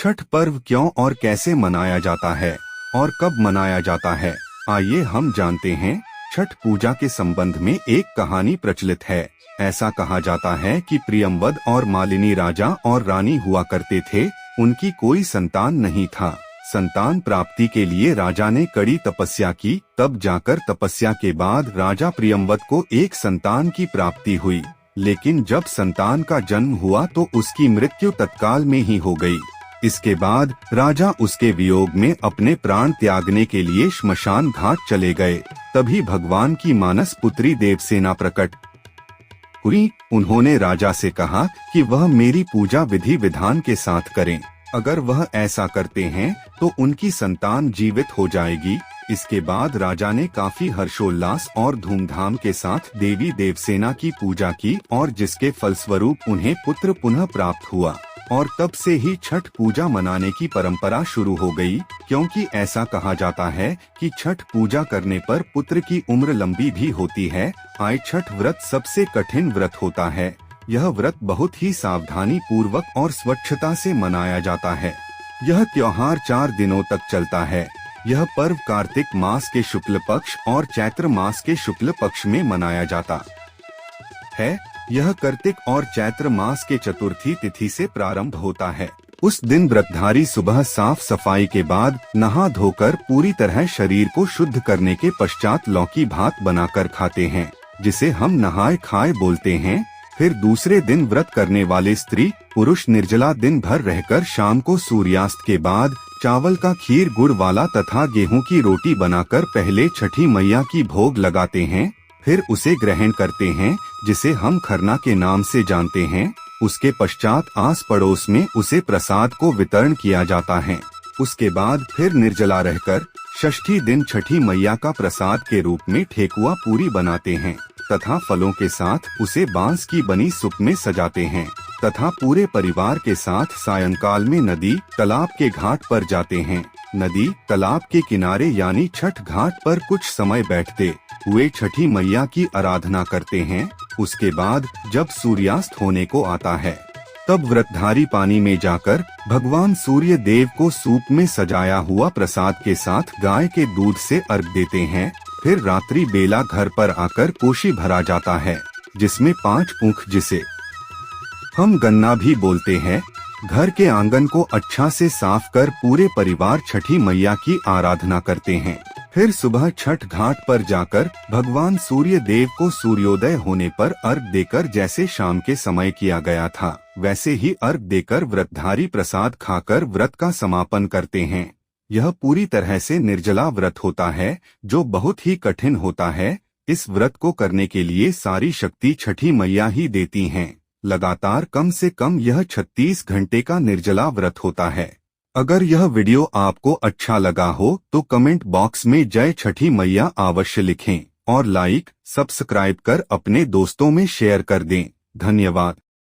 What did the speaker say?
छठ पर्व क्यों और कैसे मनाया जाता है और कब मनाया जाता है, आइए हम जानते हैं। छठ पूजा के संबंध में एक कहानी प्रचलित है। ऐसा कहा जाता है कि प्रियंवद और मालिनी राजा और रानी हुआ करते थे। उनकी कोई संतान नहीं था। संतान प्राप्ति के लिए राजा ने कड़ी तपस्या की, तब जाकर तपस्या के बाद राजा प्रियंवद को एक संतान की प्राप्ति हुई। लेकिन जब संतान का जन्म हुआ तो उसकी मृत्यु तत्काल में ही हो गई। इसके बाद राजा उसके वियोग में अपने प्राण त्यागने के लिए श्मशान घाट चले गए। तभी भगवान की मानस पुत्री देवसेना प्रकट हुई। उन्होंने राजा से कहा कि वह मेरी पूजा विधि विधान के साथ करें। अगर वह ऐसा करते हैं तो उनकी संतान जीवित हो जाएगी। इसके बाद राजा ने काफी हर्षोल्लास और धूमधाम के साथ देवी देवसेना की पूजा की और जिसके फलस्वरूप उन्हें पुत्र पुनः प्राप्त हुआ। और तब से ही छठ पूजा मनाने की परंपरा शुरू हो गई, क्योंकि ऐसा कहा जाता है कि छठ पूजा करने पर पुत्र की उम्र लंबी भी होती है। छठ व्रत सबसे कठिन व्रत होता है। यह व्रत बहुत ही सावधानी पूर्वक और स्वच्छता से मनाया जाता है। यह त्योहार 4 दिनों तक चलता है। यह पर्व कार्तिक मास के शुक्ल पक्ष और चैत्र मास के शुक्ल पक्ष में मनाया जाता है। यह कार्तिक और चैत्र मास के चतुर्थी तिथि से प्रारंभ होता है। उस दिन व्रतधारी सुबह साफ सफाई के बाद नहा धोकर पूरी तरह शरीर को शुद्ध करने के पश्चात लौकी भात बनाकर खाते हैं, जिसे हम नहाए खाए बोलते हैं। फिर दूसरे दिन व्रत करने वाले स्त्री पुरुष निर्जला दिन भर रहकर शाम को सूर्यास्त के बाद चावल का खीर गुड़ वाला तथा गेहूं की रोटी बनाकर पहले छठी मैया की भोग लगाते हैं। फिर उसे ग्रहण करते हैं, जिसे हम खरना के नाम से जानते हैं। उसके पश्चात आस पड़ोस में उसे प्रसाद को वितरण किया जाता है। उसके बाद फिर निर्जला रहकर षष्ठी दिन छठी मैया का प्रसाद के रूप में ठेकुआ पूरी बनाते हैं तथा फलों के साथ उसे बांस की बनी सुप में सजाते हैं तथा पूरे परिवार के साथ सायंकाल में नदी तालाब के घाट पर जाते हैं। नदी तालाब के किनारे यानी छठ घाट पर कुछ समय बैठते हुए छठी मैया की आराधना करते हैं। उसके बाद जब सूर्यास्त होने को आता है तब व्रतधारी पानी में जाकर भगवान सूर्य देव को सूप में सजाया हुआ प्रसाद के साथ गाय के दूध से अर्घ देते हैं। फिर रात्रि बेला घर पर आकर कोशी भरा जाता है, जिसमें 5 ऊख, जिसे हम गन्ना भी बोलते हैं, घर के आंगन को अच्छा से साफ कर पूरे परिवार छठी मैया की आराधना करते हैं। फिर सुबह छठ घाट पर जाकर भगवान सूर्य देव को सूर्योदय होने पर अर्घ देकर जैसे शाम के समय किया गया था, वैसे ही अर्घ देकर व्रतधारी प्रसाद खाकर व्रत का समापन करते हैं। यह पूरी तरह से निर्जला व्रत होता है, जो बहुत ही कठिन होता है। इस व्रत को करने के लिए सारी शक्ति छठी मैया ही देती हैं। लगातार कम से कम यह 36 घंटे का निर्जला व्रत होता है। अगर यह वीडियो आपको अच्छा लगा हो तो कमेंट बॉक्स में जय छठी मैया अवश्य लिखें और लाइक, सब्सक्राइब कर अपने दोस्तों में शेयर कर दें। धन्यवाद।